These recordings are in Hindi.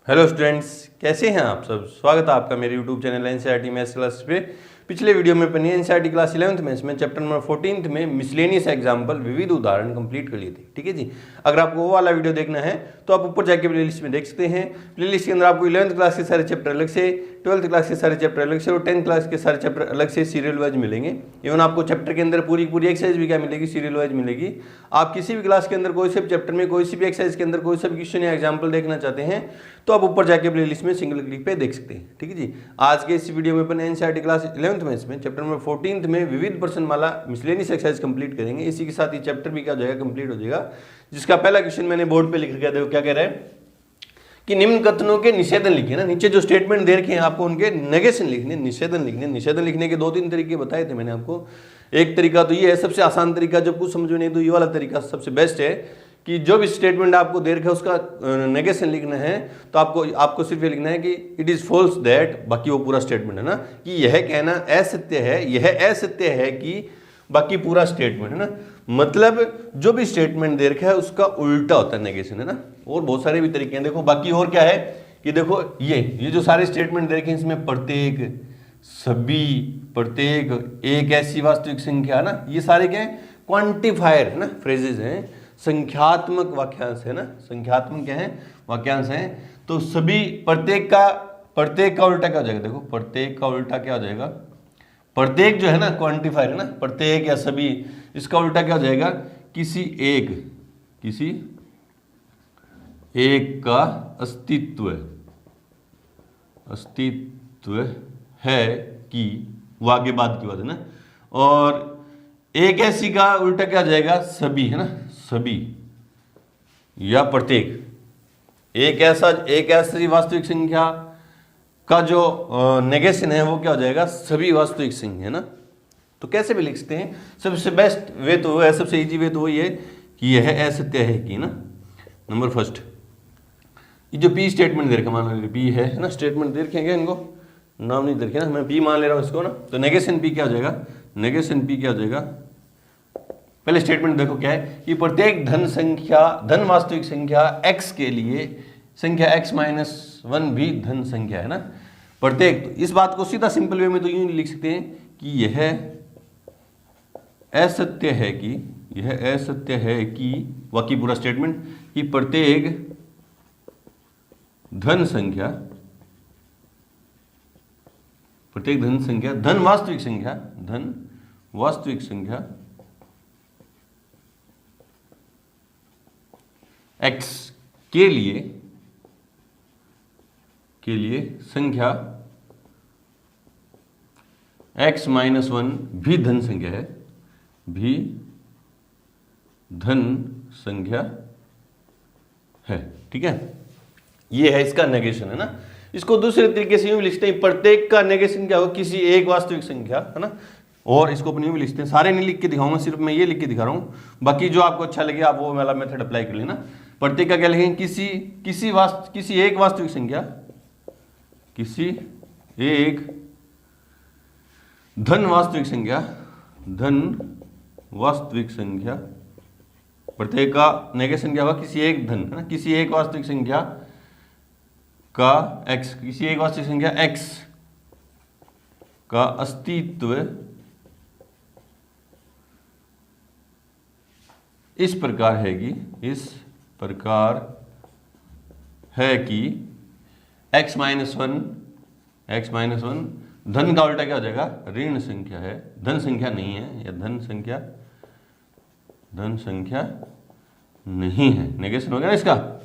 हेलो स्टूडेंट्स, कैसे हैं आप सब। स्वागत है आपका मेरे YouTube channel NCERT maths class पे। पिछले वीडियो में अपनी एनसीईआरटी क्लास 11th मैथ्स में चैप्टर नंबर 14 में मिसलेनियस एग्जाम्पल विविध उदाहरण कंप्लीट कर लिए थे। ठीक है जी। अगर आपको वो वाला वीडियो देखना है तो आप ऊपर जाके प्लेलिस्ट में देख सकते हैं। प्लेलिस्ट के अंदर आपको 11th क्लास के सारे चैप्टर अलग से, 12th क्लास के सारे चैप्टर अलग से और 10th क्लास के सारे चैप्टर अलग से सीरियल वाइज मिलेंगे। इवन आपको चैप्टर के अंदर पूरी एक्सरसाइज भी क्या मिलेगी, सीरियल वाइज मिलेगी। आप किसी भी क्लास के अंदर कोई से भी चैप्टर में कोई सी भी एक्सरसाइज के अंदर कोई सा भी क्वेश्चन या एग्जाम्पल देखना चाहते हैं तो आप ऊपर जाके प्लेलिस्ट में सिंगल क्लिक पे देख सकते हैं। ठीक है जी। आज के इस वीडियो में अपन एनसीईआरटी क्लास 11th मैथ्स में चैप्टर नंबर 14 में विविध प्रश्नमाला मिसलेनियस एक्सरसाइज कंप्लीट करेंगे। इसी के साथ ये चैप्टर भी क्या हो जाएगा, कंप्लीट हो जाएगा। जिसका पहला क्वेश्चन मैंने बोर्ड पे लिख रखा है। देखो क्या कह रहा है कि निम्न कथनों के निषेधन लिखे ना। नीचे जो स्टेटमेंट दे रखे हैं आपको उनके नेगेशन लिखने, निषेधन लिखने। निषेधन लिखने के 2-3 तरीके बताए थे मैंने आपको। एक तरीका तो ये है, सबसे आसान तरीका, जब कुछ समझ में नहीं तो ये वाला तरीका सबसे बेस्ट है कि जो भी स्टेटमेंट आपको दे रखा है उसका नेगेशन लिखना है तो आपको सिर्फ ये लिखना है कि इट इज फॉल्स दैट, बाकी वो पूरा स्टेटमेंट है ना, कि यह कहना असत्य है, यह असत्य है कि, बाकी पूरा स्टेटमेंट है ना। मतलब जो भी स्टेटमेंट दे रखा है उसका उल्टा होता है नेगेशन, है ना। और बहुत सारे भी तरीके हैं। देखो बाकी और क्या है कि देखो ये जो सारे स्टेटमेंट दे रखे हैं इसमें प्रत्येक, सभी, प्रत्येक, एक ऐसी वास्तविक संख्या है ना, ये सारे क्या है, क्वांटिफायर है ना, फ्रेजेस हैं, संख्यात्मक वाक्यांश है ना। संख्यात्मक क्या है, वाक्यांश है। तो सभी, प्रत्येक का उल्टा क्या हो जाएगा, देखो प्रत्येक का उल्टा क्या हो जाएगा, प्रत्येक जो है ना क्वांटिफायर है ना, प्रत्येक या सभी, इसका उल्टा क्या हो जाएगा, किसी एक का अस्तित्व है कि, वो आगे बात की बात है ना। और एक ऐसी का उल्टा क्या हो जाएगा, सभी है ना, सभी या प्रत्येक। एक ऐसी वास्तविक संख्या का जो नेगेशन है वो क्या हो जाएगा, सभी वास्तविक संख्या है ना। तो कैसे भी लिख सकते हैं, सबसे बेस्ट वे तो है, सबसे इजी वे तो वही है कि यह असत्य है कि ना। नंबर फर्स्ट, ये जो पी स्टेटमेंट दे रखा, मान लो पी है ना, स्टेटमेंट दे रखेंगे, इनको नाम नहीं दे रखे ना, मैं पी मान ले रहा हूँ इसको ना। तो नेगेशन पी क्या हो जाएगा, नेगेशन पी क्या हो जाएगा, पहले स्टेटमेंट देखो क्या है कि प्रत्येक धन वास्तविक संख्या x के लिए संख्या x-1 भी धन संख्या है ना। प्रत्येक, तो इस बात को सीधा सिंपल वे में तो यूं लिख सकते हैं कि यह असत्य है कि, बाकी पूरा स्टेटमेंट, कि प्रत्येक धन वास्तविक संख्या x के लिए संख्या x-1 भी धन संख्या है। ठीक है, ये है इसका नेगेशन है ना। इसको दूसरे तरीके से यूं भी लिखते हैं, प्रत्येक का नेगेशन क्या होगा, किसी एक वास्तविक संख्या है ना। और इसको अपन यूं भी लिखते हैं, सारे नहीं लिख के दिखाऊंगा, सिर्फ मैं ये लिख के दिखा रहा हूं, बाकी जो आपको अच्छा लगे आप वो वाला मेथड अप्लाई कर लेना। प्रत्येक का क्या लिखेंगे, किसी एक वास्तविक संख्या, किसी एक धन वास्तविक संख्या, प्रत्येक का नेगेशन क्या होगा, किसी एक धन है ना, किसी एक वास्तविक संख्या का x, किसी एक वास्तविक संख्या x का अस्तित्व इस प्रकार है कि x-1 धन का उल्टा क्या हो जाएगा, ऋण संख्या है, धन संख्या नहीं है, या धन संख्या नहीं है। नेगेशन हो गया ना इसका।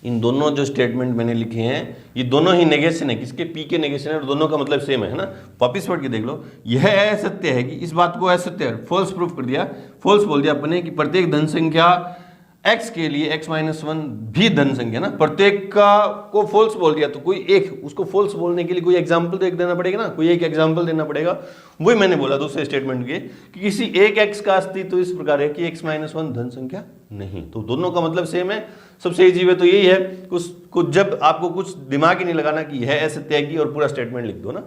इन दोनों जो स्टेटमेंट मैंने लिखे हैं ये दोनों ही नेगेशन है, किसके, पी के नेगेशन है, और दोनों का मतलब सेम है ना। वापिस पढ़ के देख लो, यह असत्य है कि, इस बात को असत्य है, फॉल्स प्रूफ कर दिया, फॉल्स बोल दिया अपने कि प्रत्येक धन संख्या x के लिए x-1 भी धन संख्या ना। प्रत्येक का को फॉल्स बोल दिया तो कोई एक, उसको फॉल्स बोलने के लिए कोई एग्जाम्पल देना पड़ेगा ना, कोई एक एग्जाम्पल देना पड़ेगा। वही मैंने बोला दूसरे स्टेटमेंट के कि किसी एक x का अस्तित्व इस प्रकार है कि x-1 धन संख्या नहीं। तो दोनों का मतलब सेम है। सबसे इजी वे तो यही है, कुछ जब आपको कुछ दिमाग ही नहीं लगाना कि यह असत्य है कि, और पूरा स्टेटमेंट लिख दो ना,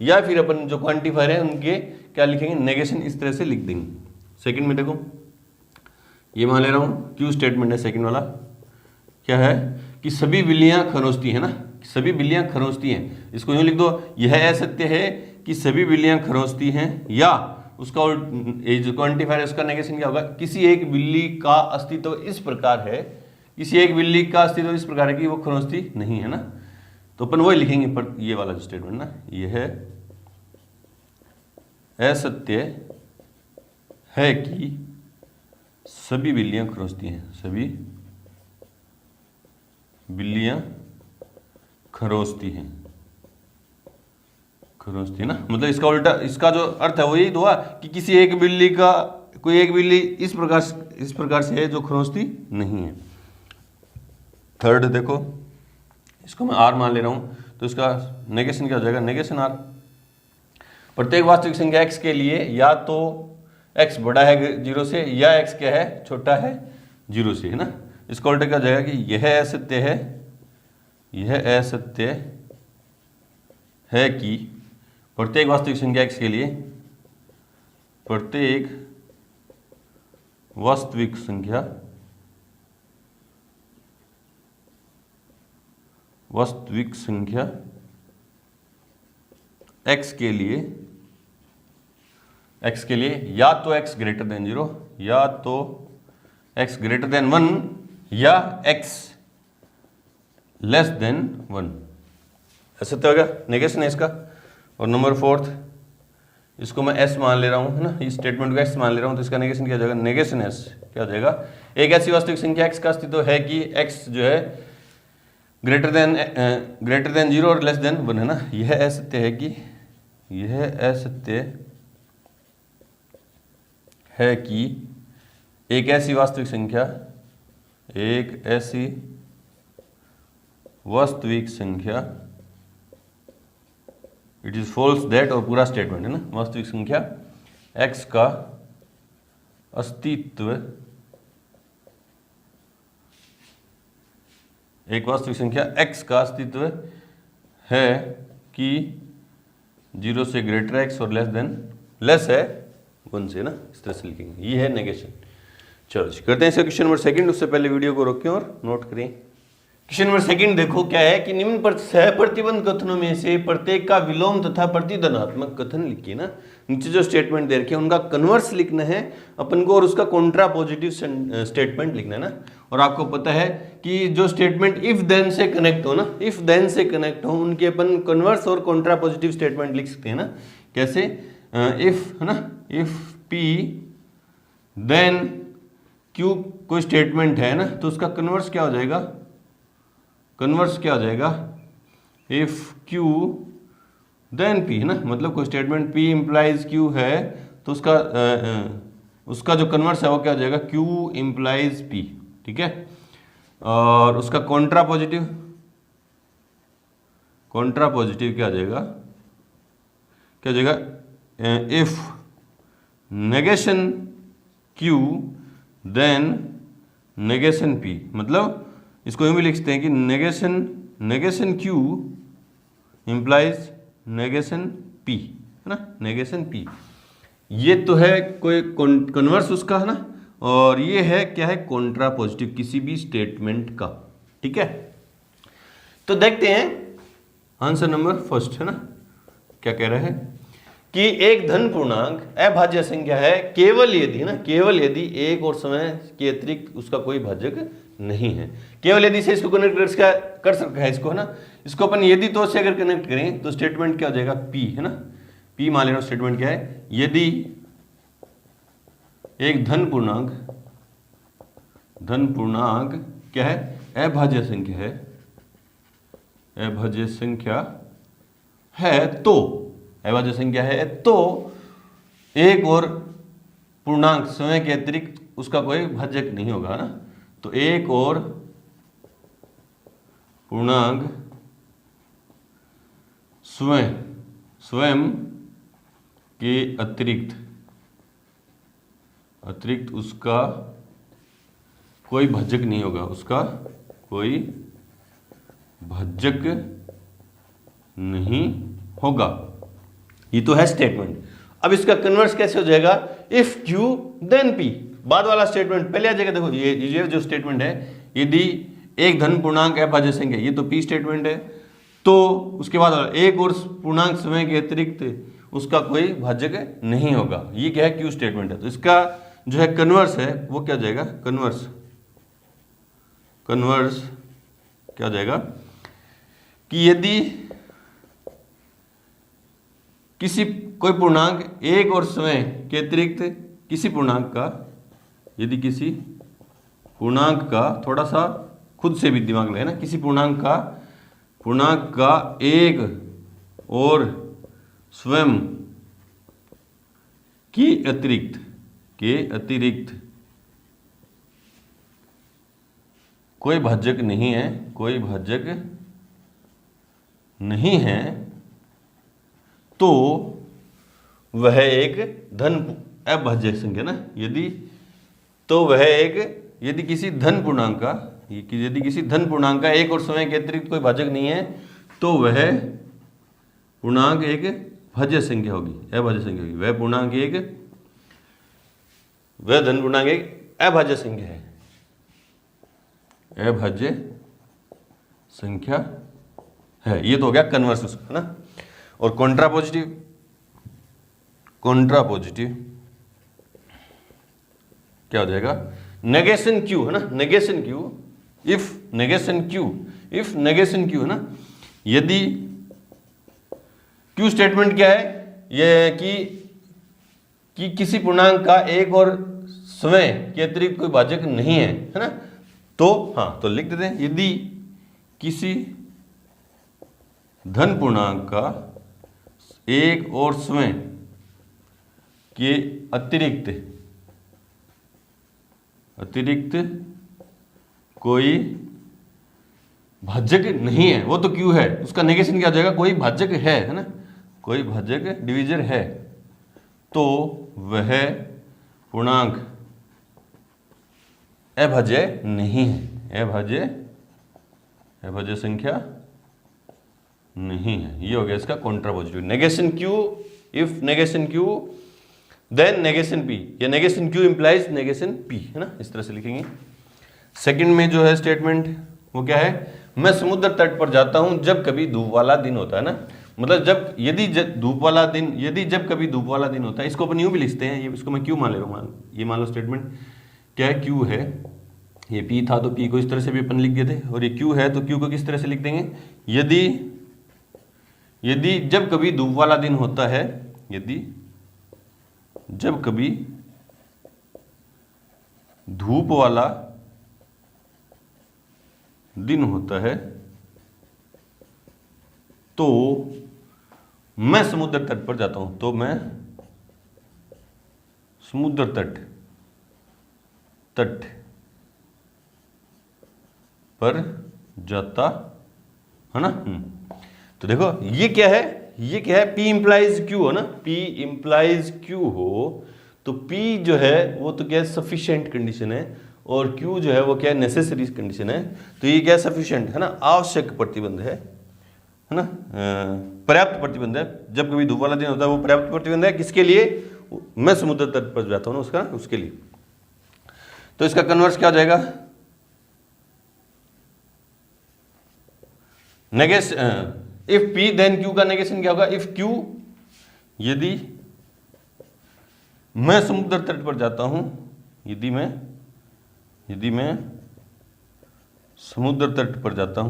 या फिर अपन जो क्वांटिफायर है उनके क्या लिखेंगे, नेगेशन इस तरह से लिख देंगे। सेकंड में देखो, ये मान ले रहा हूं क्यू स्टेटमेंट है, सेकंड वाला क्या है कि सभी बिल्लियां खरोंचती है ना, सभी बिल्लियां खरोंचती हैं। इसको यूं लिख दो, यह असत्य है कि सभी बिल्लियां खरोंचती हैं, या उसका जो क्वांटिफायर है उसका नेगेशन क्या होगा, किसी एक बिल्ली का अस्तित्व इस प्रकार है, किसी एक बिल्ली का अस्तित्व इस प्रकार है कि वो खरोंचती नहीं है ना। तो अपन वही लिखेंगे पर ये वाला जो स्टेटमेंट ना, यह असत्य है कि सभी बिल्लियां खरोंचती हैं, सभी बिल्लियां खरोंचती हैं, खरोंचती है ना। मतलब इसका उल्टा, इसका जो अर्थ है वो यही हुआ कि किसी एक बिल्ली का, कोई एक बिल्ली इस प्रकार से है जो खरोंचती नहीं है। थर्ड देखो, इसको मैं आर मान ले रहा हूं, तो इसका नेगेशन क्या हो जाएगा, नेगेशन आर। प्रत्येक वास्तविक संख्या x के लिए या तो x बड़ा है 0 से, या x क्या है, छोटा है 0 से, है ना। इसका उल्टा क्या हो जाएगा कि यह असत्य है, यह असत्य है कि प्रत्येक वास्तविक संख्या x के लिए, प्रत्येक वास्तविक संख्या x के लिए या तो x ग्रेटर देन 0, या तो x ग्रेटर देन 1, या x लेस देन 1, ऐसा तो होगा, नेगेशन है इसका। और नंबर 4, इसको मैं s मान ले रहा हूं, है ना, इस स्टेटमेंट को x मान ले रहा हूं, तो इसका नेगेशन क्या हो जाएगा, नेगेशन s क्या हो जाएगा, एक ऐसी वास्तविक संख्या x का अस्तित्व है कि x जो है ग्रेटर देन 0 और लेस देन 1, है ना। यह असत्य है कि, यह असत्य है कि एक ऐसी वास्तविक संख्या, एक ऐसी वास्तविक संख्या, इट इज फॉल्स दैट, और पूरा स्टेटमेंट है ना, वास्तविक संख्या x का अस्तित्व, एक वास्तविक संख्या x का अस्तित्व है कि 0 से ग्रेटर x और लेस है 1 से ना, इस तरह से लिखेंगे। ये है नेगेशन। चलो करते हैं इसका क्वेश्चन नंबर 2। उससे पहले वीडियो को रोकें और नोट करें। क्वेश्चन नंबर 2 देखो क्या है कि निम्न पर सहप्रतिबंध कथनों में से प्रत्येक का विलोम तथा प्रतिधनात्मक कथन लिखिए ना। नीचे जो स्टेटमेंट दे रखे हैं उनका कन्वर्स लिखना है अपन को, और उसका कॉन्ट्रा पॉजिटिव स्टेटमेंट लिखना है ना। और आपको पता है कि जो स्टेटमेंट इफ देन से कनेक्ट हो ना, इफ देन से कनेक्ट हो, उनके अपन कन्वर्स और कॉन्ट्रा पॉजिटिव स्टेटमेंट लिख सकते हैं ना। कैसे, इफ है ना, इफ पी देन क्यू कोई स्टेटमेंट है ना, तो उसका कन्वर्स क्या हो जाएगा, कन्वर्स क्या हो जाएगा, इफ क्यू देन पी, है ना। मतलब कोई स्टेटमेंट पी इंप्लाइज क्यू है तो उसका जो कन्वर्स है वो क्या हो जाएगा, क्यू इंप्लाइज पी, ठीक है। और उसका कॉन्ट्रा पॉजिटिव क्या हो जाएगा, क्या हो जाएगा, if negation Q then negation P. मतलब इसको यूं भी लिख सकते हैं कि negation Q implies negation P, है ना, नेगेशन पी। ये तो है कोई कन्वर्स उसका, है ना। और ये है क्या है, कॉन्ट्रा पॉजिटिव किसी भी स्टेटमेंट का, ठीक है। तो देखते हैं आंसर नंबर 1, है ना, क्या कह रहा है कि एक धन पूर्णांक अभाज्य संख्या है केवल यदि, ना, केवल यदि एक और समय के अतिरिक्त उसका कोई भाजक नहीं है। केवल यदि से इसको कनेक्ट कर सकता है इसको, है ना। इसको अपन यदि तो से अगर कनेक्ट करें तो स्टेटमेंट क्या हो जाएगा, पी, है ना। पी मान लेना स्टेटमेंट क्या है, यदि एक धन पूर्णांक क्या है, अभाज्य संख्या है तो, अभाज्य संख्या है तो एक और पूर्णांक समय के अतिरिक्त उसका कोई भाजक नहीं होगा ना। तो एक और पूर्णांक स्वयं के अतिरिक्त उसका कोई भाजक नहीं होगा, उसका कोई भाजक नहीं होगा। ये तो है स्टेटमेंट। अब इसका कन्वर्स कैसे हो जाएगा, इफ क्यू देन पी, बाद वाला स्टेटमेंट पहले आ जाएगा। देखो ये जो स्टेटमेंट है, यदि एक धन पूर्णांक अभाज्य संख्या, ये तो पी स्टेटमेंट है। तो उसके बाद एक और पूर्णांक समय के अतिरिक्त उसका कोई भाजक नहीं होगा, ये क्या है, क्यू स्टेटमेंट है। तो इसका जो है कन्वर्स है वो क्या जाएगा, कन्वर्स क्या हो जाएगा कि यदि किसी कोई पूर्णांक एक और समय के अतिरिक्त किसी पूर्णांक का, यदि किसी पूर्णांक का, थोड़ा सा खुद से भी दिमाग लगाए ना, किसी पूर्णांक का एक और स्वयं के अतिरिक्त कोई भाजक नहीं है, तो वह एक धन अभाज्य संख्या ना, यदि किसी धन पूर्णांक का एक और समय के अतिरिक्त कोई भाजक नहीं है, तो वह पूर्णांक एक भाज्य संख्या होगी, अभाज्य संख्या होगी। वह धन पूर्णांक एक अभाज्य संख्या है, अभाज्य संख्या है। ये तो हो गया कन्वर्स उसका ना। और कॉन्ट्रापोजिटिव क्या हो जाएगा, नेगेशन क्यू है ना, negation q, if negation Q है ना। यदि क्यू स्टेटमेंट क्या है, यह कि किसी पूर्णांक का एक और समय के अतिरिक्त कोई भाजक नहीं है ना। तो हाँ, तो लिख देते हैं, यदि किसी धन पूर्णांक का एक और समय के अतिरिक्त कोई भाजक नहीं है, वो तो क्यू है, उसका नेगेशन क्या हो जाएगा, कोई भाजक है ना, कोई भाजक डिवीजर है, तो वह पूर्णांक अभाज्य नहीं है, अभाज्य संख्या नहीं है। ये हो गया इसका contrapositive. Negation q, if negation Q then negation p, या negation Q implies negation P, है ना, इस तरह से लिखेंगे। सेकंड में जो है स्टेटमेंट वो क्या है, मैं समुद्र तट पर जाता हूं जब कभी धूप वाला दिन होता है ना, मतलब यदि धूप वाला दिन होता है, इसको अपन यूं भी लिखते हैं, ये इसको मैं क्यू मान ले रहा हूं, ये मान लो स्टेटमेंट क्या है, क्यू है, ये पी था तो पी को इस तरह से भी अपन लिख देते, और ये क्यू है तो क्यू को किस तरह से लिख देंगे, यदि जब कभी धूप वाला दिन होता है, यदि जब कभी धूप वाला दिन होता है, तो मैं समुद्र तट पर जाता हूं, तो मैं समुद्र तट पर जाता है ना। तो देखो ये क्या है, P इंप्लाइज क्यू हो ना, P इंप्लाइज क्यू हो तो P जो है वो तो क्या है, सफिशिएंट कंडीशन है, और Q जो है वो क्या है, नेसेसरी कंडीशन है। तो ये क्या है, सफिशिएंट है ना, आवश्यक प्रतिबंध है ना, पर्याप्त प्रतिबंध है। जब कभी धूप वाला दिन होता है वो पर्याप्त प्रतिबंध है, किसके लिए, मैं समुद्र तट पर जाता हूँ ना, उसके लिए। तो इसका कन्वर्स क्या हो जाएगा, negation, if P then Q का नेगेशन क्या होगा, इफ Q, यदि मैं समुद्र तट पर जाता हूं, यदि मैं समुद्र तट पर जाता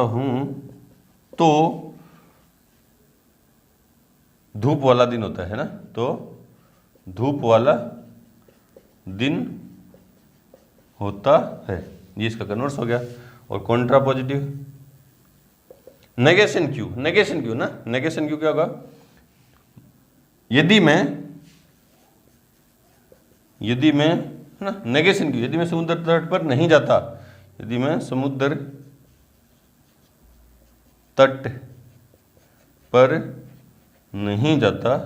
हूं, तो धूप वाला दिन होता है ना, तो धूप वाला दिन होता है, ये इसका कन्वर्स हो गया। और कॉन्ट्रापोजिटिव नेगेशन क्यू ना, नेगेशन क्यू क्या होगा, यदि मैं ना, नेगेशन क्यू, यदि मैं समुद्र तट पर नहीं जाता, यदि मैं समुद्र तट पर नहीं जाता,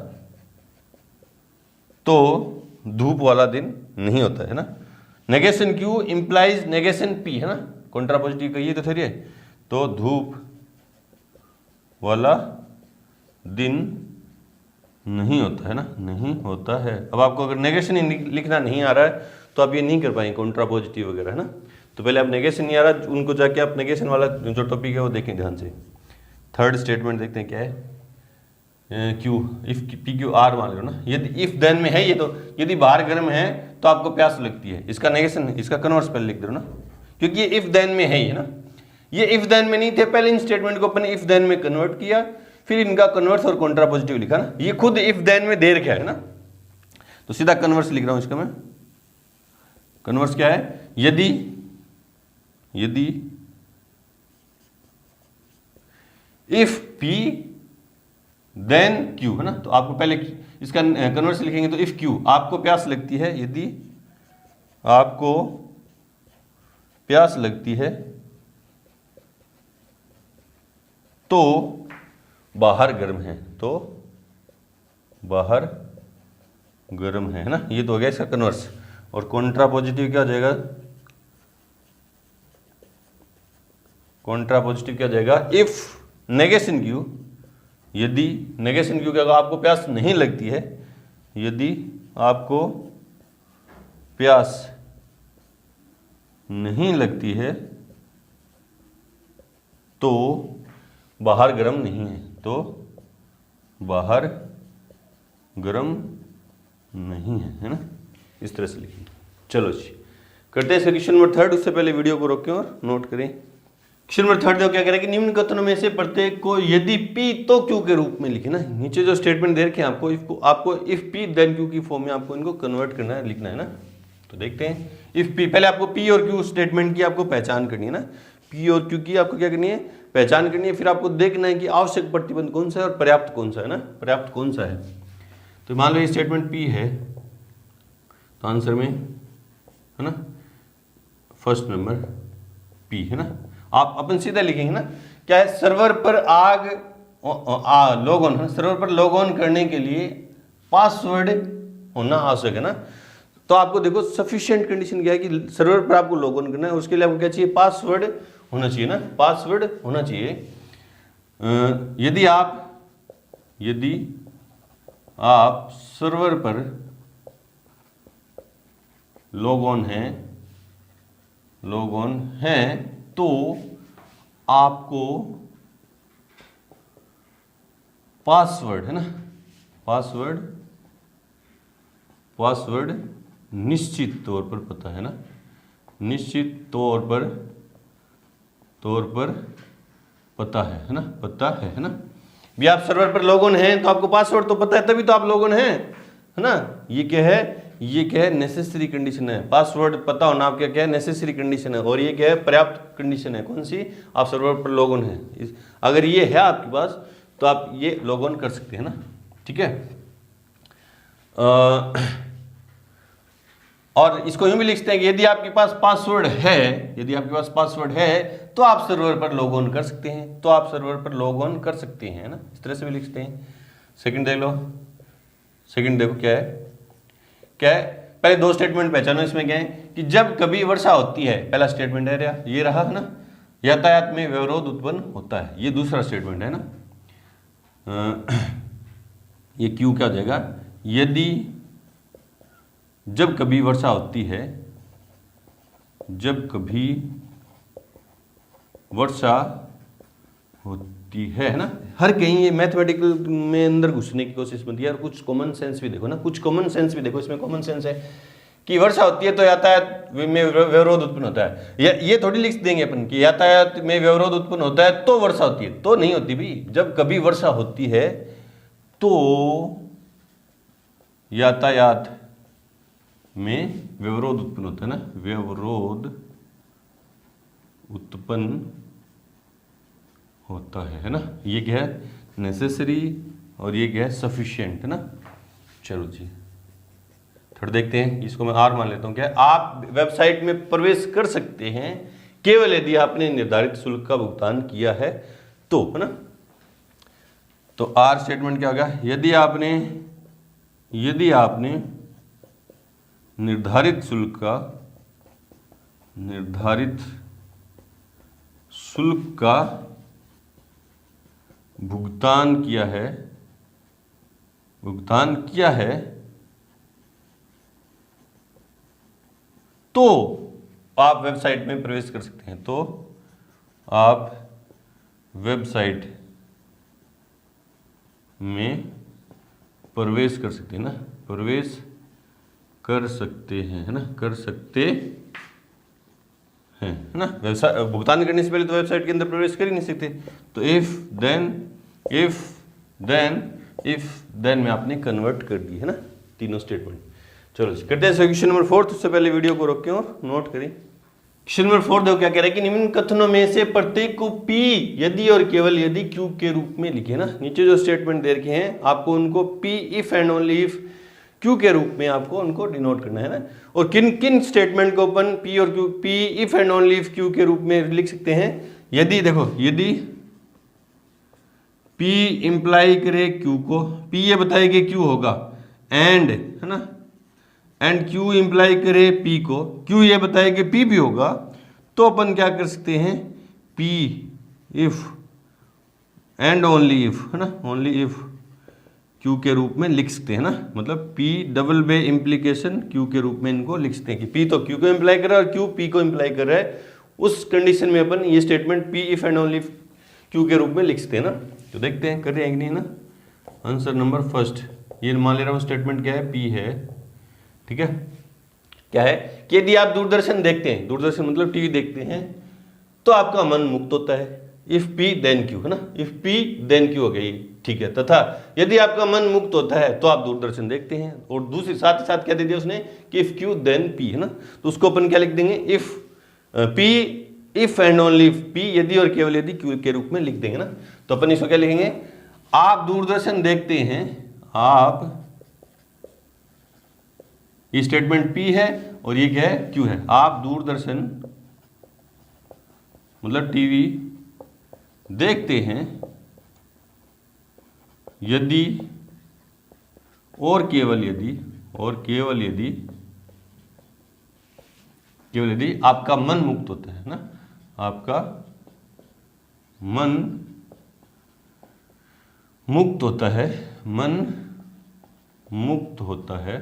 तो धूप वाला दिन नहीं होता है ना। Negation Q implies negation P है ना, कॉन्ट्रापोजिटिव कहिए तो थोड़ी है, तो धूप वाला दिन नहीं होता है ना, नहीं होता है। अब आपको अगर नेगेशन लिखना नहीं आ रहा है तो आप ये नहीं कर पाएंगे, कॉन्ट्रा पॉजिटिव वगैरह, है ना। तो पहले आप नेगेशन नहीं आ रहा, उनको जाके आप नेगेशन वाला जो टॉपिक है वो देखें ध्यान से। थर्ड स्टेटमेंट देखते हैं क्या है, Q if P Q R मान लो ना, यदि इफ देन में है ये, तो यदि बाहर गर्म है तो आपको प्यास लगती है, इसका नेगेशन, इसका कन्वर्स पहले लिख दो ना, क्योंकि ये इफ देन में है ये ना, ये इफ देन में नहीं थे, पहले इन स्टेटमेंट को अपने इफ देन में कन्वर्ट किया, फिर इनका कन्वर्स और कॉन्ट्रा पॉजिटिव लिखा ना, ये खुद इफ देन में दे रखा है ना, तो सीधा कन्वर्स लिख रहा हूं इसका मैं। कन्वर्स क्या है, यदि इफ पी देन क्यू, है ना। तो आपको पहले इसका कन्वर्स लिखेंगे, तो इफ क्यू आपको प्यास लगती है, यदि आपको प्यास लगती है तो बाहर गर्म है, तो बाहर गर्म है ना, ये तो हो गया इसका कन्वर्स। और कॉन्ट्रा पॉजिटिव क्या हो जाएगा, कॉन्ट्रा पॉजिटिव क्या हो जाएगा, इफ नेगेशन क्यू, यदि नेगेशन क्यू क्या, आपको प्यास नहीं लगती है, यदि आपको प्यास नहीं लगती है तो बाहर गर्म नहीं है, तो बाहर गर्म नहीं है ना, इस तरह से लिखिए। चलो जी करते हैं क्वेश्चन नंबर थर्ड। उससे पहले वीडियो को रोकें और नोट करें। क्वेश्चन नंबर थर्ड देखो क्या कह रहा है कि निम्न कथनों में से प्रत्येक को यदि पी तो क्यू के रूप में लिखे ना। नीचे जो स्टेटमेंट दे रखे हैं आपको, आपको इफ पी देन क्यू की फॉर्म में आपको इनको कन्वर्ट करना है, लिखना है ना। तो देखते हैं इफ पी, पहले आपको पी और क्यू स्टेटमेंट की आपको पहचान करनी है ना, पी और क्यू की आपको क्या करनी है, पहचान करनी है। फिर आपको देखना है कि आवश्यक प्रतिबंध कौन सा है और पर्याप्त कौन सा है ना, पर्याप्त कौन सा है। तो मान लो ये स्टेटमेंट पी है, तो आंसर में है ना फर्स्ट नंबर पी है ना। आप अपन सीधा लिखेंगे ना, क्या है, सर्वर पर लॉग ऑन, सर्वर पर लॉग ऑन करने के लिए पासवर्ड होना आवश्यक है ना। तो आपको देखो सफिशिएंट कंडीशन क्या है कि सर्वर पर आपको लॉग ऑन करना है, उसके लिए आपको क्या चाहिए, पासवर्ड होना चाहिए ना, पासवर्ड होना चाहिए। यदि आप सर्वर पर लॉग ऑन हैं तो आपको पासवर्ड है ना, पासवर्ड निश्चित तौर पर पता है ना, निश्चित तौर पर पता है ना, पता है ना। भी आप सर्वर पर लॉग ऑन हैं तो आपको पासवर्ड तो पता है, तभी तो आप लॉग ऑन हैं, है ना। ये क्या है नेसेसरी कंडीशन है, पासवर्ड पता होना आपका क्या है, नेसेसरी कंडीशन है। और ये क्या है, पर्याप्त कंडीशन है। कौन सी, आप सर्वर पर लॉग ऑन है, अगर ये है आपके पास तो आप ये लॉग ऑन कर सकते हैं ना, ठीक है। और इसको यूं भी लिखते हैं कि यदि आपके पास पासवर्ड है, तो आप सर्वर पर लॉग ऑन कर सकते हैं, ना, इस तरह से भी लिखते हैं। सेकंड देख लो, सेकंड देखो क्या है, पहले दो स्टेटमेंट पहचानो। इसमें क्या है कि जब कभी वर्षा होती है, पहला स्टेटमेंट है ये रहा है ना, यातायात में व्यवरोध उत्पन्न होता है, ये दूसरा स्टेटमेंट है ना। ये क्यू क्या हो जाएगा, यदि जब कभी वर्षा होती है, है ना। हर कहीं ये मैथमेटिकल में अंदर घुसने की कोशिश बनती है। और कुछ कॉमन सेंस भी देखो ना, इसमें कॉमन सेंस है कि वर्षा होती है तो यातायात में व्यवरोध उत्पन्न होता है। ये थोड़ी लिख देंगे अपन कि यातायात में व्यवरोध उत्पन्न होता है तो वर्षा होती है, तो नहीं होती भी। जब कभी वर्षा होती है तो यातायात में व्यवरोध उत्पन्न होता है ना, व्यवरोध उत्पन्न होता है ना। ये क्या है, नेसेसरी, और ये क्या है, सफिशिएंट है ना। चलो जी थोड़ा देखते हैं, इसको मैं आर मान लेता हूं। क्या है, आप वेबसाइट में प्रवेश कर सकते हैं केवल यदि आपने निर्धारित शुल्क का भुगतान किया है तो, है ना। तो आर स्टेटमेंट क्या होगा, यदि आपने निर्धारित शुल्क का भुगतान किया है तो आप वेबसाइट में प्रवेश कर सकते हैं। तो आप वेबसाइट में प्रवेश कर सकते हैं ना, प्रवेश कर सकते हैं, है ना, कर सकते हैं, है ना। वेबसाइट भुगतान करने से पहले तो वेबसाइट के अंदर प्रवेश कर ही नहीं सकते। तो इफ देन में आपने कन्वर्ट कर दी, है ना, तीनों स्टेटमेंट। चलो जी करते हैं क्वेश्चन नंबर 4। उससे पहले वीडियो को रोकें और नोट करें। क्वेश्चन नंबर 4 देखो क्या कह रहा है कि निम्न कथनों में से प्रत्येक को P यदि और केवल यदि Q के रूप में लिखे ना। नीचे जो स्टेटमेंट दे रखे हैं आपको उनको P if and only if Q के रूप में आपको उनको डिनोट करना है ना। और किन किन स्टेटमेंट को अपन P और Q, P if and only if Q के रूप में लिख सकते हैं। यदि देखो यदि P इंप्लाई करे Q को, P ये बताए कि Q होगा, एंड है ना, एंड Q इंप्लाई करे P को, Q ये बताए कि P भी होगा, तो अपन क्या कर सकते हैं, P if and only if, है ना, ओनली इफ Q के रूप में लिख सकते हैं ना। मतलब P डबल बे इम्प्लीकेशन Q के रूप में इनको लिख सकते हैं कि P तो Q को इम्प्लाई कर रहा है और Q P को इम्प्लाई कर रहा है। उस कंडीशन में अपन ये statement P if and only if Q के रूप में लिख सकते हैं ना। तो देखते हैं कर रहे हैं कि नहीं ना। आंसर नंबर फर्स्ट, ये मान ले रहा हूँ स्टेटमेंट क्या है, P है, ठीक है। क्या है कि यदि आप दूरदर्शन देखते हैं, दूरदर्शन मतलब टीवी देखते हैं, तो आपका मन मुक्त होता है। इफ P देन Q, है ना, इफ P देन Q हो गई, ठीक है। तथा यदि आपका मन मुक्त होता है तो आप दूरदर्शन देखते हैं। और दूसरी साथ ही साथ क्या दे दिया उसने कि इफ Q देन P, है ना। तो उसको अपन क्या लिख देंगे, if P if and only if P यदि और केवल यदि Q के रूप में लिख देंगे ना। तो अपन इसको क्या लिखेंगे, आप दूरदर्शन देखते हैं, आप, ये स्टेटमेंट P है और ये क्या है, Q है। आप दूरदर्शन मतलब टीवी देखते हैं यदि और केवल यदि आपका मन मुक्त होता है ना, आपका मन मुक्त होता है, मन मुक्त होता है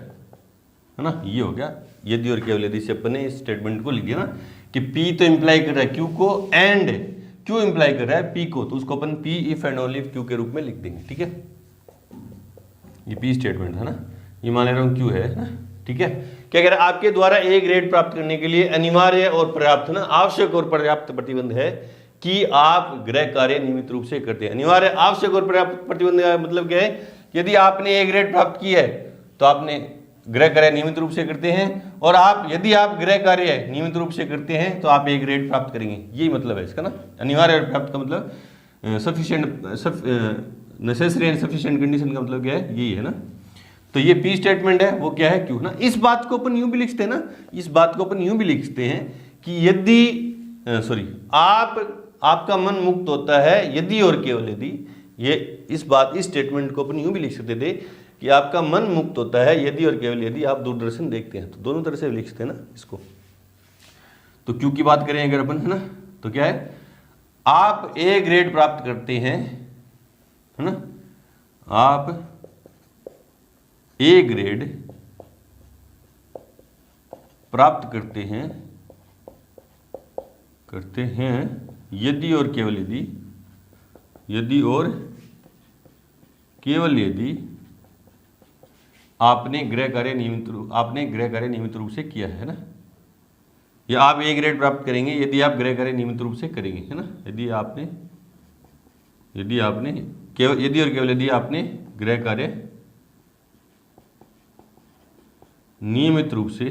ना। ये हो गया यदि और केवल यदि से अपने इस स्टेटमेंट को लिख दिया ना कि P तो इंप्लाई कर रहा है Q को एंड Q इंप्लाई कर रहा है P को, तो उसको अपन P if and only if Q के रूप में लिख देंगे, ठीक है। ये P स्टेटमेंट है ना, ये मान ले रहा हूँ Q है ना, ठीक है। क्या कह रहा है, आपके द्वारा A ग्रेड प्राप्त करने के लिए अनिवार्य और पर्याप्त ना, आवश्यक और पर्याप्त प्रतिबंध है कि आप गृह कार्य नियमित रूप से करते हैं। अनिवार्य, आवश्यक और पर्याप्त प्रतिबंध का मतलब क्या है, यदि आपने A ग्रेड प्राप्त की है तो आपने गृह कार्य नियमित रूप से करते हैं, और आप यदि आप गृह कार्य नियमित रूप से करते हैं तो आप A ग्रेड प्राप्त करेंगे। यही मतलब है इसका ना। अनिवार्य और पर्याप्त का मतलब sufficient, necessary and sufficient condition का मतलब क्या है, यही है ना। तो ये P स्टेटमेंट है, वो क्या है, Q ना। इस बात को अपन यूं भी लिखते हैं ना, इस बात को अपन यूं भी लिखते हैं कि यदि आपका मन मुक्त होता है यदि और केवल यदि, ये इस स्टेटमेंट को अपन यूं भी लिख सकते थे कि आपका मन मुक्त होता है यदि और केवल यदि आप दूरदर्शन देखते हैं। तो दोनों तरह से लिख सकते हैं ना इसको। तो Q की बात करें अगर अपन, है ना, तो क्या है, आप A ग्रेड प्राप्त करते हैं, है ना, आप A ग्रेड प्राप्त करते हैं यदि और केवल यदि और केवल यदि आपने गृह कार्य नियमित रूप से किया है ना। या आप A ग्रेड प्राप्त करेंगे यदि आप गृह कार्य नियमित रूप से करेंगे, है ना। यदि और केवल यदि आपने गृह कार्य नियमित रूप से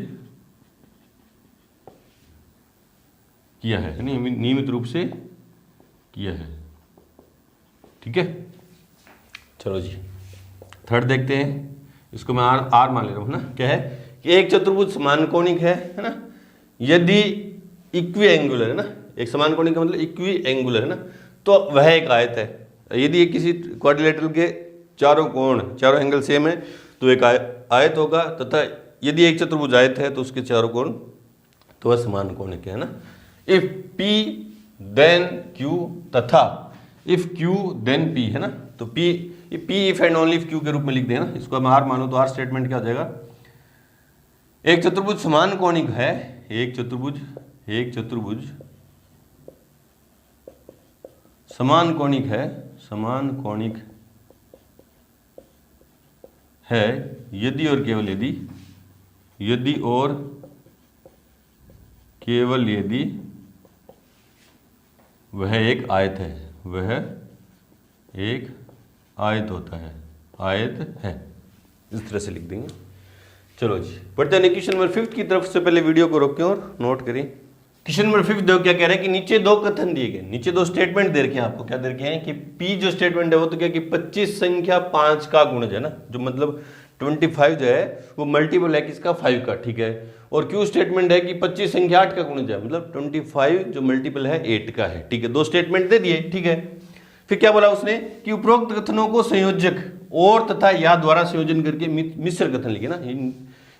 किया है, नियमित रूप से किया है, ठीक है। चलो जी थर्ड देखते हैं। इसको मैं आर मान ले रहा हूं ना। क्या है कि एक चतुर्भुज समानकोणिक है ना, यदि इक्वी एंगुलर है ना, एक समानकोणिक का मतलब इक्वी एंगुलर है ना, तो वह एक आयत है। यदि किसी क्वाड्रिलेटरल के चारों एंगल सेम है तो एक आयत होगा, तथा यदि एक चतुर्भुज आयत है तो उसके चारों कोण तो वह समानकोणिक है ना। इफ P देन Q तथा इफ Q देन P, है ना। तो P if and only if Q के रूप में लिख देना। इसको हम आर मानो तो आर स्टेटमेंट क्या हो जाएगा, एक चतुर्भुज समानकोणिक है एक चतुर्भुज समान कोणिक है यदि और केवल यदि वह एक आयत होता है, इस तरह से लिख देंगे। चलो जी बढ़ते हैं क्वेश्चन नंबर 5 की तरफ। से पहले वीडियो को रोकें और नोट करें। क्वेश्चन नंबर 5 देखो क्या कह रहे हैं कि नीचे दो कथन दिए गए, नीचे दो स्टेटमेंट दे रखे हैं आपको। क्या दे रखे हैं कि P जो स्टेटमेंट है वो तो क्या कि 25 संख्या 5 का गुणज है ना, जो मतलब 25 जो है वो मल्टीपल है किसका 5 का, ठीक है। और Q स्टेटमेंट है कि 25 संख्या 8 का गुणज है, मतलब 25 जो मल्टीपल है 8 का है, ठीक है। दो स्टेटमेंट दे दिए, ठीक है। फिर क्या बोला उसने कि उपरोक्त कथनों को संयोजक और तथा या द्वारा संयोजन करके मिश्र कथन लिखे ना।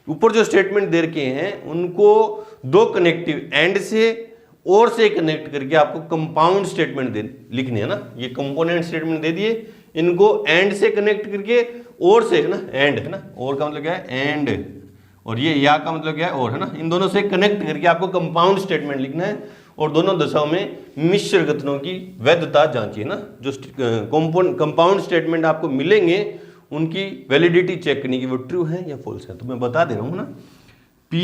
ऊपर जो स्टेटमेंट दे रखे हैं उनको दो कनेक्टिव एंड से और से कनेक्ट करके आपको कंपाउंड स्टेटमेंट लिखने हैं ना। ये कंपोनेंट स्टेटमेंट दे दिए, इनको एंड से कनेक्ट करके और से है ना, एंड है ना, और का मतलब क्या है एंड, और ये या का मतलब क्या है और है ना। इन दोनों से कनेक्ट करके आपको कंपाउंड स्टेटमेंट लिखना है और दोनों दशाओं में मिश्र कथनों की वैधता जांची है ना। जो कंपाउंड स्टेटमेंट आपको मिलेंगे उनकी वैलिडिटी चेक करनी कि वो ट्रू है या फॉल्स है। तो मैं बता दे रहा हूँ ना, P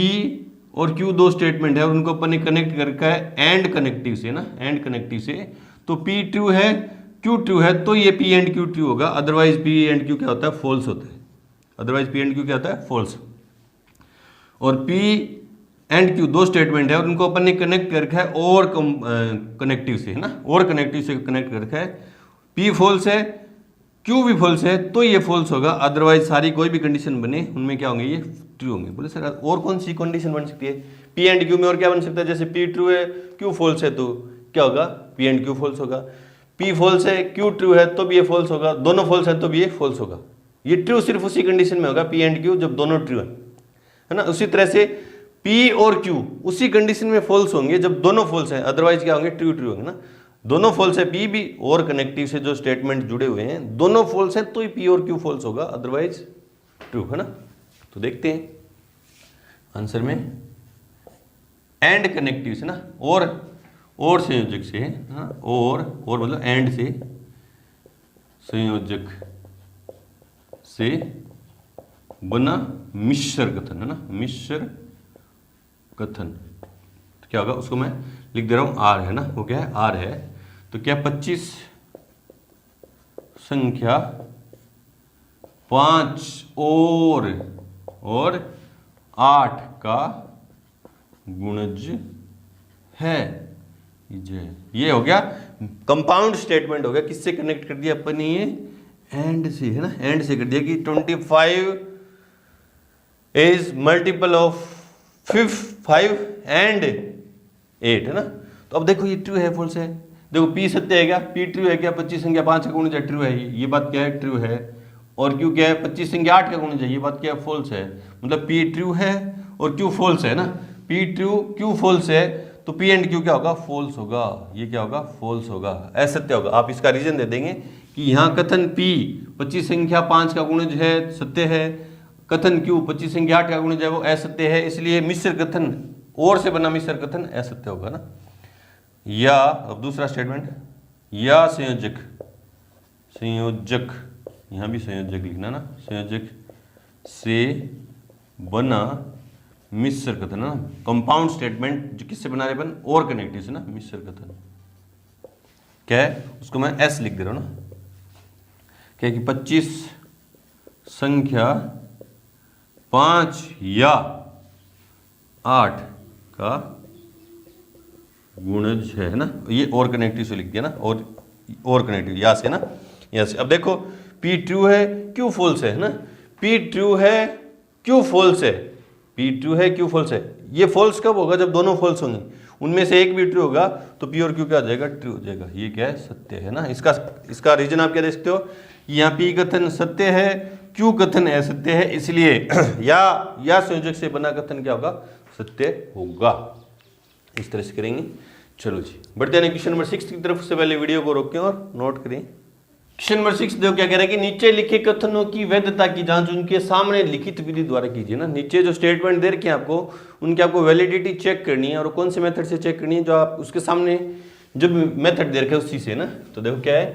और Q दो स्टेटमेंट है और उनको अपन ने कनेक्ट करके है एंड कनेक्टिव से ना, एंड कनेक्टिव से। तो P ट्रू है, Q ट्रू है तो ये P एंड Q ट्रू होगा, अदरवाइज P एंड Q क्या होता है फॉल्स होता है, अदरवाइज P एंड Q क्या होता है फॉल्स। और P एंड Q दो स्टेटमेंट है और उनको अपन ने कनेक्ट कर रखा है और कनेक्टिव से है ना, और कनेक्टिव से कनेक्ट कर रखा है। P फॉल्स है, Q भी फॉल्स है तो ये फॉल्स होगा, अदरवाइज सारी कोई भी कंडीशन बने उनमें क्या होंगे ये ट्रू होंगे। बोले सर और कौन सी कंडीशन बन सकती है P एंड Q में, और क्या बन सकता है, जैसे P ट्रू है Q फॉल्स है तो क्या होगा P एंड Q फॉल्स होगा, P फॉल्स है Q ट्रू है तो भी ये फॉल्स होगा, दोनों फॉल्स है तो भी ये फॉल्स होगा। ये ट्रू सिर्फ उसी कंडीशन में होगा P एंड Q जब दोनों ट्रू है ना। उसी तरह से P और Q उसी कंडीशन में फॉल्स होंगे जब दोनों फॉल्स हैं, अदरवाइज क्या होंगे ट्रू ट्रू होंगे ना। दोनों फॉल्स है P भी और कनेक्टिव से जो स्टेटमेंट जुड़े हुए हैं दोनों फॉल्स हैं तो ही P और Q फॉल्स होगा, अदरवाइज ट्रू है ना। तो देखते हैं आंसर में एंड कनेक्टिव से ना, और संयोजक से हाँ, और मतलब एंड से संयोजक से बना मिश्र कथन है ना, मिश्र कथन। तो क्या होगा उसको मैं लिख दे रहा हूं R है ना, वो क्या है R है। तो क्या 25 संख्या 5 और 8 का गुणज है, ये हो गया कंपाउंड स्टेटमेंट हो गया। किससे कनेक्ट कर दिया अपन ने, ये एंड से है ना, एंड से कर दिया कि 25 इज मल्टीपल ऑफ 5 एंड 8 है ना। तो अब देखो ये ट्रू है फॉल्स है, देखो P सत्य है क्या, P ट्रू है क्या, 25 संख्या 5 का गुणज ट्रू है, ये बात क्या है ट्रू है। और Q क्या है 25 संख्या 8 का गुणज है, ये बात क्या है फॉल्स है। मतलब P ट्रू है और Q फॉल्स है ना, P ट्रू Q फॉल्स है तो P एंड Q क्या होगा फॉल्स होगा, ये क्या होगा फॉल्स होगा, असत्य होगा। आप इसका रीजन दे देंगे कि यहाँ कथन P 25 संख्या 5 का गुणज है सत्य है, कथन Q 25 संख्या 8 का गुणज है वो असत्य है, इसलिए मिश्र कथन और से बना मिश्र कथन असत्य होगा ना। या अब दूसरा स्टेटमेंट, या संयोजक यहाँ भी संयोजक लिखना ना, संयोजक से बना मिश्र कथन ना, कंपाउंड स्टेटमेंट जो किससे बना रहे अपन और कनेक्टिव से ना, मिश्र कथन क्या है उसको मैं S लिख दे रहा हूं ना। क्या कि 25 संख्या 5 या 8 का गुणज है ना, ये और कनेक्टिव से लिख दिया ना, और कनेक्टिव या से ना, या से। अब देखो P ट्रू है Q फॉल्स है ना, P ट्रू है Q फॉल्स है, P ट्रू है Q फॉल्स है। ये फॉल्स कब होगा जब दोनों फॉल्स होंगे, उनमें से एक भी ट्रू होगा तो P और Q क्या हो जाएगा ट्रू हो जाएगा, ये क्या है सत्य है ना। इसका रीजन आप क्या देख सकते हो, यहाँ P कथन सत्य है Q कथन असत्य है, इसलिए या संयोजक से बना कथन क्या होगा सत्य होगा। इस तरह से करेंगे। चलो जी बढ़ते हैं क्वेश्चन नंबर 6 की तरफ। से पहले वीडियो को रोकें और नोट करें। क्वेश्चन नंबर 6 देखो क्या कह रहा है कि नीचे लिखे कथनों की वैधता की जांच उनके सामने लिखित विधि द्वारा कीजिए ना। नीचे जो स्टेटमेंट दे रखे हैं आपको, उनकी आपको वैलिडिटी चेक करनी है, और कौन से मेथड से चेक करनी है, जो आप उसके सामने जो मेथड दे रखे हैं उसी से ना। तो देखो क्या है,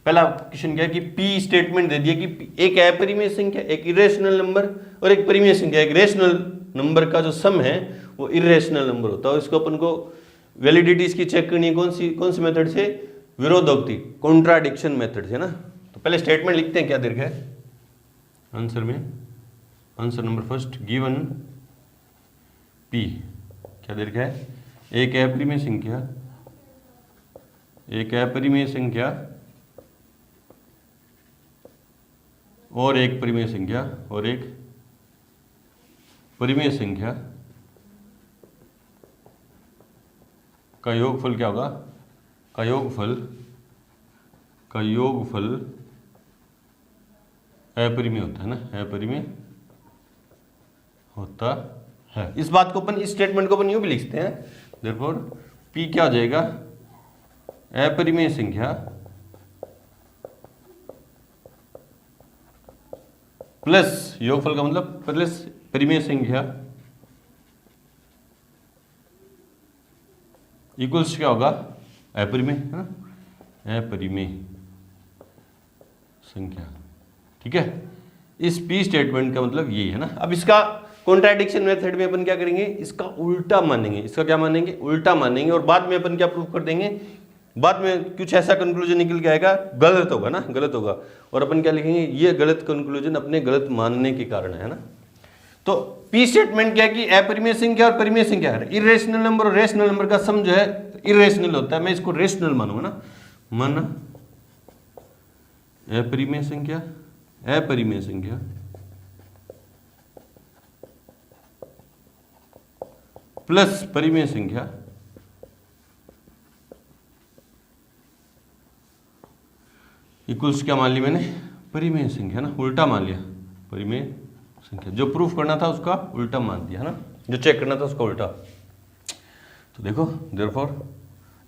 पहला क्वेश्चन क्या है कि पी स्टेटमेंट दे दिया कि एक अपरिमेय संख्या, एक इरेशनल नंबर और एक परिमेय संख्या, एक रेशनल नंबर का जो सम है वो इरेशनल नंबर होता है। इसको अपन को वैलिडिटी इसकी चेक करनी है कौन सी मेथड से, विरोधोक्ति, कॉन्ट्राडिक्शन मेथड से ना। तो पहले स्टेटमेंट लिखते हैं क्या दे रखा है आंसर में। Answer number first given P क्या दे रखा है, एक अपरिमेय संख्या, एक अपरिमेय संख्या और एक परिमेय संख्या, और एक परिमेय संख्या का योगफल क्या होगा, का योगफल अपरिमेय होता है ना, अपरिमेय होता है। इस बात को अपन, इस स्टेटमेंट को अपन यूं भी लिखते हैं, देयरफॉर पी क्या हो जाएगा, अपरिमेय संख्या प्लस योगफल का मतलब प्लस परिमेय संख्या इक्वल्स क्या होगा, अपरिमेय है ना, अपरिमेय संख्या। ठीक है, इस पी स्टेटमेंट का मतलब यही है ना। अब इसका कॉन्ट्राडिक्शन मेथड में अपन क्या करेंगे, इसका उल्टा मानेंगे। इसका क्या मानेंगे, उल्टा मानेंगे, और बाद में अपन क्या प्रूव कर देंगे, बाद में कुछ ऐसा कंक्लूजन निकल के आएगा, गलत होगा ना, गलत होगा, और अपन क्या लिखेंगे, ये गलत कंक्लूजन अपने गलत मानने के कारण है ना। तो पी स्टेटमेंट क्या है कि अपरिमेय संख्या और परिमेय संख्या है, इरेशनल नंबर और रेशनल नंबर का सम जो है इरेशनल होता है, मैं इसको रेशनल मानूंगा ना, मन अपरिमेय संख्या, अपरिमेय संख्या प्लस परिमेय संख्या इक्वल्स क्या मान ली मैंने, परिमेय संख्या ना, उल्टा मान लिया, परिमेय संख्या, जो प्रूफ करना था उसका उल्टा मान दिया है ना, जो चेक करना था उसका उल्टा। तो देखो देयरफॉर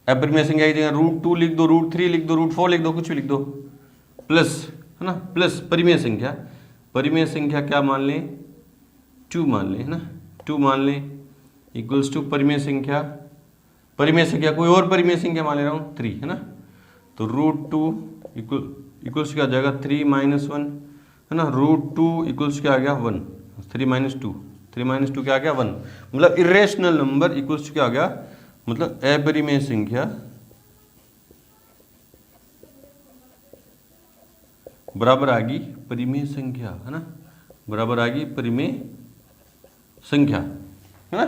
अपरिमेय संख्या की जगह √2 लिख दो, √3 लिख दो, √4 लिख दो, कुछ भी लिख दो, प्लस है ना, प्लस परिमेय संख्या, परिमेय संख्या क्या मान लें, 2 मान लें है ना, 2 मान लें इक्वल्स टू परिमेय संख्या, परिमेय संख्या कोई और परिमेय संख्या मान ले रहा हूँ 3 है ना। तो √2 इक्वल्स क्या आ जाएगा, 3 - 1 है ना, √2 इक्वल्स क्या आ गया 1, 3 - 2, 3 - 2 क्या आ गया 1, मतलब इरेशनल नंबर इक्वल्स क्या आ गया, मतलब अपरिमेय संख्या बराबर आ गई परिमेय संख्या है ना, बराबर आ गई परिमेय संख्या है ना।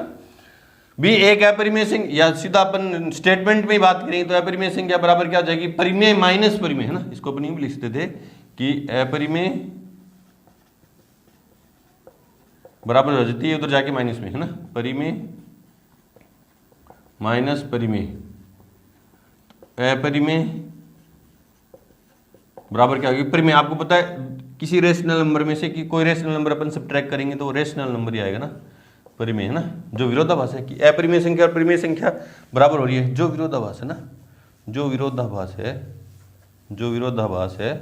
भी एक अपरिमेय संख्या, या सीधा अपन स्टेटमेंट में ही बात करेंगे तो अपरिमेय संख्या बराबर क्या हो जाएगी, परिमेय माइनस परिमेय है ना। इसको अपन यूं भी लिखते थे कि अपरिमेय बराबर हो जाती है उधर जाके माइनस में है ना, परिमेय माइनस परिमेय, अपरिमेय बराबर क्या होगी, परिमेय। आपको पता है किसी रेशनल नंबर में से कि कोई रेशनल नंबर अपन सब्ट्रैक्ट करेंगे तो वो रेशनल नंबर ही आएगा ना, परिमेय है ना। जो विरोधाभास है कि अपरिमेय संख्या और परिमेय संख्या बराबर हो रही है, जो विरोधाभास है ना, जो विरोधाभास है, जो विरोधाभास है,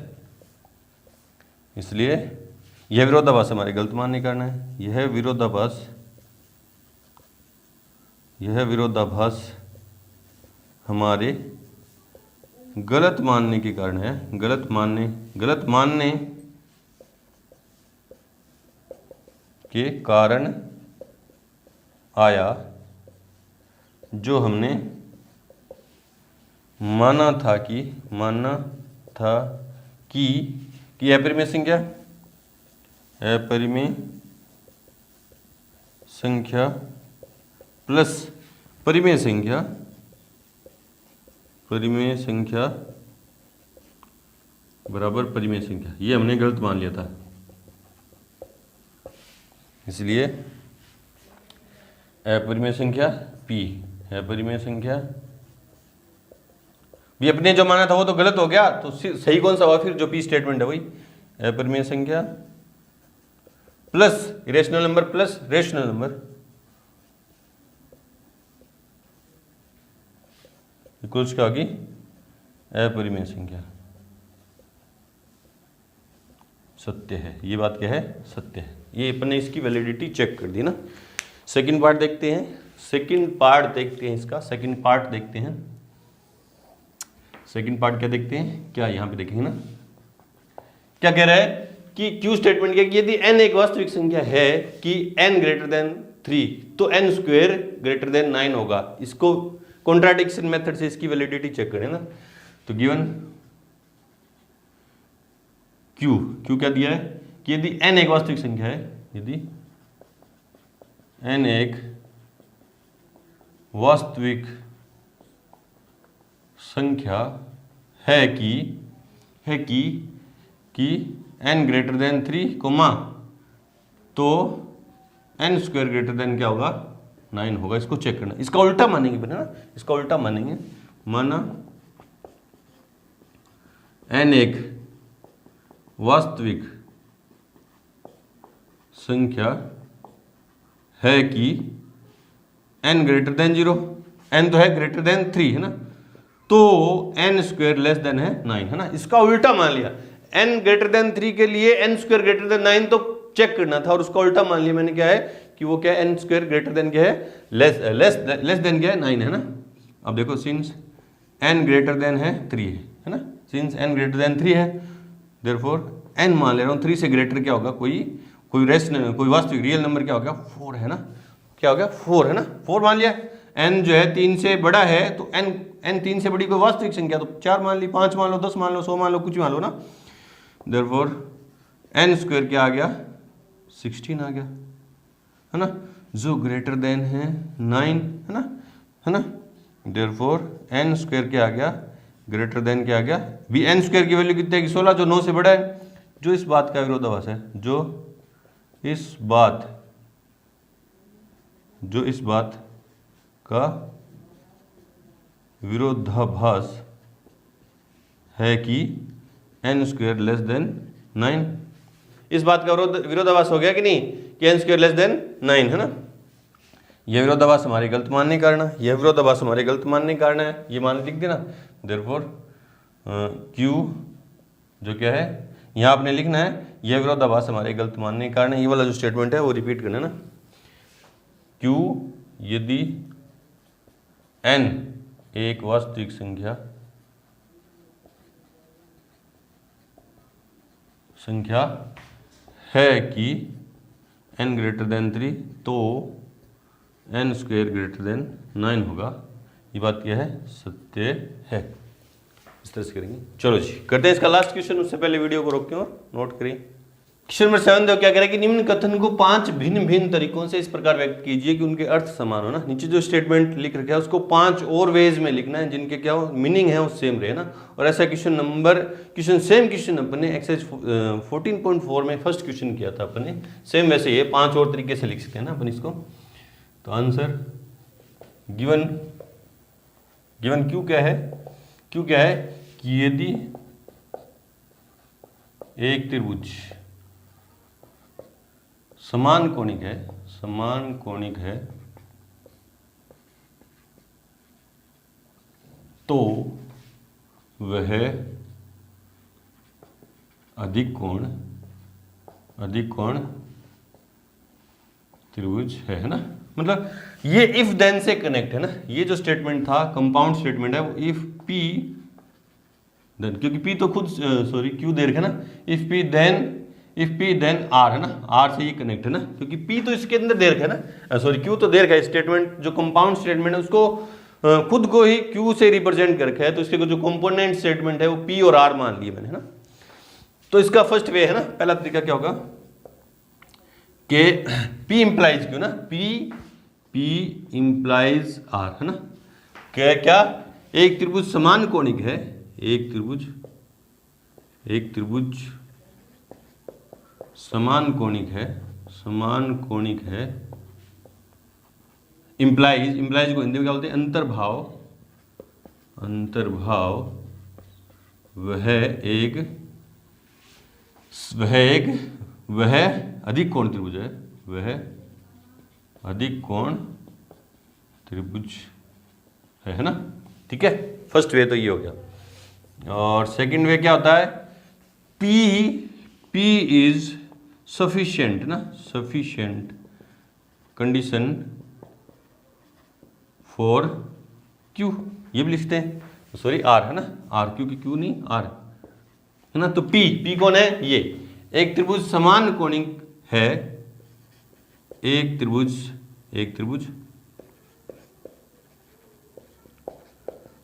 इसलिए यह विरोधाभास हमारे गलत मानने का कारण है, यह विरोधाभास, यह विरोधाभास हमारे गलत मानने के कारण है, गलत मानने के कारण आया, जो हमने माना था कि अपरिमेय संख्या, अपरिमेय संख्या प्लस परिमेय संख्या, परिमेय संख्या बराबर परिमेय संख्या, ये हमने गलत मान लिया था। इसलिए अपरिमेय संख्या P, अपरिमेय संख्या भी अपने जो माना था वो तो गलत हो गया, तो सही कौन सा हुआ फिर, जो P स्टेटमेंट है वही अपरिमेय संख्या plus irrational number plus rational number equals क्या होगी, अपरिमेय संख्या। सत्य है, ये बात क्या है, सत्य है। ये अपन ने इसकी वैलिडिटी चेक कर दी ना। सेकंड पार्ट देखते हैं, सेकंड पार्ट देखते हैं इसका, सेकंड पार्ट देखते हैं। सेकंड पार्ट क्या देखते हैं, क्या यहाँ पे देखेंगे ना, क्या कह रहा है कि क्यू स्टेटमेंट क्या, यदि n एक वास्तविक संख्या है कि n ग्रेटर देन 3 तो n स्क्वायर ग्रेटर देन 9 होगा। इसको कॉन्ट्राडिक्शन मेथड से इसकी वैलिडिटी चेक करें ना। तो गिवन क्यू क्या दिया है कि यदि n एक वास्तविक संख्या है, यदि n एक वास्तविक संख्या है कि n ग्रेटर देन 3 कोमा तो n स्क्वायर ग्रेटर देन क्या होगा, 9 होगा। इसको चेक करना, इसका उल्टा मानेंगे बना ना, इसका उल्टा मानेंगे। माना n एक वास्तविक संख्या है कि n ग्रेटर देन 0, n तो है ग्रेटर देन 3 है ना, तो n स्क्वायर लेस देन है 9 है ना। इसका उल्टा मान लिया, n ग्रेटर देन 3 के लिए n स्क्वायर ग्रेटर देन 9 तो चेक करना था, और उसका उल्टा मान लिया मैंने क्या है कि वो क्या है, n स्क्वायर ग्रेटर देन क्या है, लेस देन क्या है, 9 है ना। अब देखो सिंस n ग्रेटर देन है 3 है ना, सिंस n ग्रेटर देन 3 है देयरफॉर n मान ले रहा हूँ 3 से ग्रेटर क्या होगा, कोई वास्तविक रियल नंबर क्या हो गया, 4 है ना, क्या हो गया 4 है ना, 4 मान लिया। n जो है 3 से बड़ा है तो n 3 से बड़ी कोई वास्तविक संख्या तो 4 मान ली, 5 मान लो, 10 मान लो, 100 मान लो, कुछ मान लो ना। देयरफॉर n स्क्वायर क्या आ गया, 16 आ गया है ना, जो ग्रेटर देन है 9 है ना। देयरफॉर n स्क्वायर क्या आ गया, ग्रेटर देन क्या आ गया, भी n स्क्वायर की वैल्यू कितनी है, 16, जो 9 से बड़ा है, जो इस बात का विरोधाभास है, जो इस बात का विरोधाभास है कि n स्क्वायर लेस देन 9। इस बात का विरोधाभास हो गया कि नहीं कि n स्क्वायर लेस देन 9 है ना। यह विरोधाभास हमारे गलत मानने के कारण है, यह विरोधाभास हमारे गलत मानने के कारण है, ये मान लिख देना। देयरफॉर Q जो क्या है यहाँ आपने लिखना है, यह विरोधाभास हमारे गलत मानने के कारण है, ये वाला जो स्टेटमेंट है वो रिपीट करना है ना। Q यदि n एक वास्तविक संख्या है कि n ग्रेटर देन 3 तो n स्क्वायर ग्रेटर देन 9 होगा। ये बात क्या है, सत्य है। इस तरह से करेंगे। चलो जी करते हैं इसका लास्ट क्वेश्चन, उससे पहले वीडियो को रोकें और नोट करें। क्वेश्चन नंबर 7 देखो क्या कह रहा है कि निम्न कथन को 5 भिन्न भिन्न तरीकों से इस प्रकार व्यक्त कीजिए कि उनके अर्थ समान हो ना। नीचे जो स्टेटमेंट लिख रखा है उसको 5 और वेज में लिखना है जिनके क्या हो मीनिंग है वो सेम रहे ना। और ऐसा सेम क्वेश्चन अपने एक्सरसाइज 14.4 में फर्स्ट क्वेश्चन किया था अपने, सेम वैसे ये 5 और तरीके से लिख सकते हैं ना अपन इसको। तो आंसर गिवन क्यू क्या है, क्यू क्या है कि यदि एक त्रिभुज समान कोणिक है तो वह अधिक कोण त्रिभुज है ना। मतलब ये इफ देन से कनेक्ट है ना। ये जो स्टेटमेंट था कंपाउंड स्टेटमेंट है वो इफ पी देन, क्योंकि पी तो खुद क्यू दे रखा है ना, इफ पी देन आर है ना, आर से ये कनेक्ट है ना, क्योंकि पी तो इसके अंदर दे रखा है ना, क्यू तो दे रखा है। स्टेटमेंट जो कंपाउंड स्टेटमेंट है उसको खुद को ही क्यू से रिप्रेजेंट कर रखा है, तो इसके जो कंपोनेंट स्टेटमेंट है वो पी और आर मान लिए मैंने है ना। तो इसका फर्स्ट वे है ना, पहला तरीका क्या होगा कि P इंप्लाइज क्यों ना, P इंप्लाइज आर है ना। क्या एक त्रिभुज समान कोणिक है, एक त्रिभुज समान कोणिक है, इंप्लाइज को हिंदी में क्या बोलते हैं, अंतर्भाव वह अधिक कोण त्रिभुज है, वह अधिक कोण त्रिभुज है ना। ठीक है, फर्स्ट वे तो ये हो गया। और सेकंड वे क्या होता है, P इज सफिशिएंट ना, सफिशिएंट कंडीशन फॉर Q, ये भी लिखते हैं, सॉरी R है ना, R, क्योंकि Q नहीं R है ना। तो P कौन है, ये एक त्रिभुज समान कोणिक है, एक त्रिभुज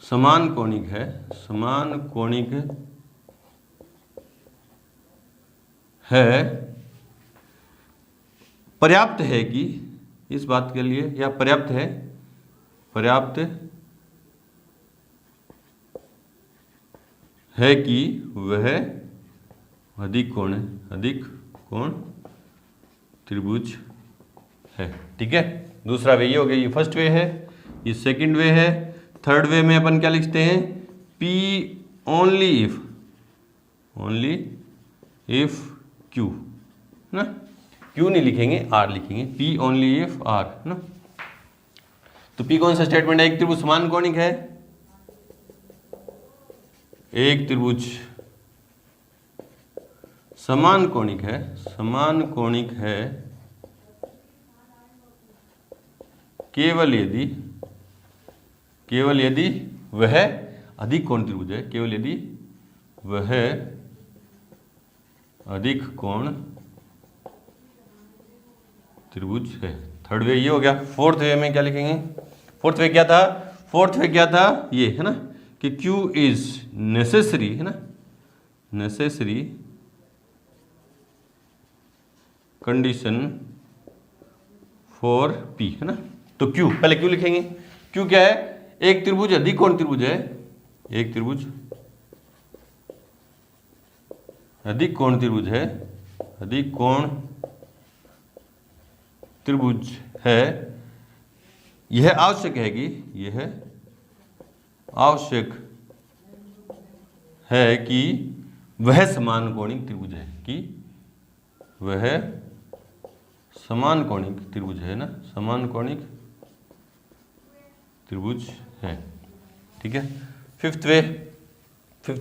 समान कोणिक है, समान कोणिक है, पर्याप्त है कि इस बात के लिए, या पर्याप्त है कि वह अधिक कोण त्रिभुज है। ठीक है, दूसरा वे ये हो गया, ये फर्स्ट वे है, ये सेकंड वे है। थर्ड वे में अपन क्या लिखते हैं, P ओनली इफ Q ना, Q नहीं लिखेंगे, R लिखेंगे, P ओनली इफ R ना। तो P कौन सा स्टेटमेंट है, एक त्रिभुज समान कोणिक है, एक त्रिभुज समान कोणिक है केवल यदि वह अधिक कोण त्रिभुज है, केवल यदि वह अधिक कोण त्रिभुज है। थर्ड वे ये हो गया। फोर्थ वे में क्या लिखेंगे, फोर्थ वे क्या था, ये है ना कि Q इज नेसेसरी है ना, नेसेसरी कंडीशन फॉर P है ना। तो Q पहले Q लिखेंगे, Q क्या है, एक त्रिभुज अधिक कोण त्रिभुज है, एक त्रिभुज अधिक कोण त्रिभुज है, अधिक कोण त्रिभुज है। यह आवश्यक है कि, यह आवश्यक है कि वह समान कोणिक त्रिभुज है, कि वह समान कोणिक त्रिभुज है ना, समान कोणिक त्रिभुज है। ठीक है, फिफ्थ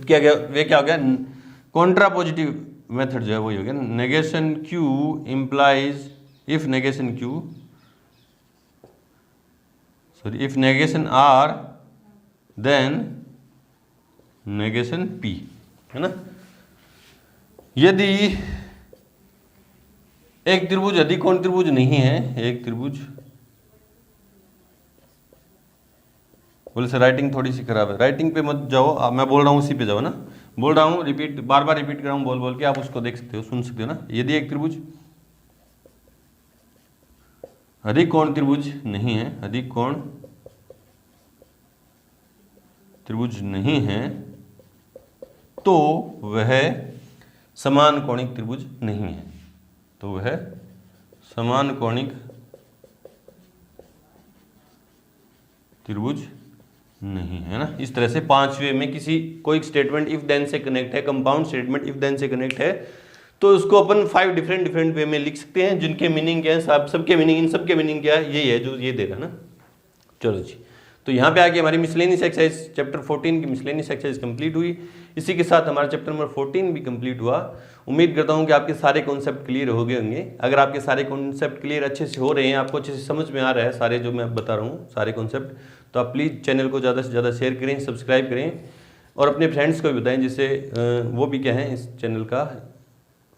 क्या गया, वे क्या हो गया, कॉन्ट्रापोजिटिव मेथड जो है वही हो गया, negation Q implies, if negation Q, sorry if negation R then negation P है ना। यदि एक त्रिभुज अधिक कोण त्रिभुज नहीं है, एक त्रिभुज, बोले सर राइटिंग थोड़ी सी खराब है, राइटिंग पे मत जाओ, मैं बोल रहा हूँ उसी पे जाओ ना, बोल रहा हूँ रिपीट, बार बार रिपीट कर रहा हूँ बोल के, आप उसको देख सकते हो, सुन सकते हो ना। यदि एक त्रिभुज अधिक कोण त्रिभुज नहीं है, अधिक कोण त्रिभुज नहीं है, तो वह समान कोणिक त्रिभुज नहीं है, तो वह समान कोणिक त्रिभुज नहीं है ना। इस तरह से पांचवे में किसी कोई स्टेटमेंट इफ देन से कनेक्ट है, कंपाउंड स्टेटमेंट इफ देन से कनेक्ट है, तो उसको अपन 5 डिफरेंट वे में लिख सकते हैं, जिनके मीनिंग क्या है, सबके मीनिंग, इन सबके मीनिंग क्या है, यही है जो ये दे रहा ना। चलो जी, तो यहाँ पे आके हमारी मिसलेनियस एक्सरसाइज चैप्टर 14 की मिसलेनियस एक्सरसाइज कंप्लीट हुई। इसी के साथ हमारा चैप्टर नंबर 14 भी कंप्लीट हुआ। उम्मीद करता हूँ कि आपके सारे कॉन्सेप्ट क्लियर हो गए होंगे। अगर आपके सारे कॉन्सेप्ट क्लियर अच्छे से हो रहे हैं, आपको अच्छे से समझ में आ रहा है सारे जो मैं बता रहा हूँ सारे कॉन्सेप्ट, तो आप प्लीज़ चैनल को ज़्यादा से ज़्यादा शेयर करें, सब्सक्राइब करें और अपने फ्रेंड्स को भी बताएं, जिससे वो भी क्या है इस चैनल का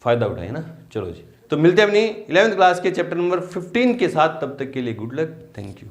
फ़ायदा उठाएं ना। चलो जी, तो मिलते हैं अपनी 11th क्लास के चैप्टर नंबर 15 के साथ, तब तक के लिए गुड लक, थैंक यू।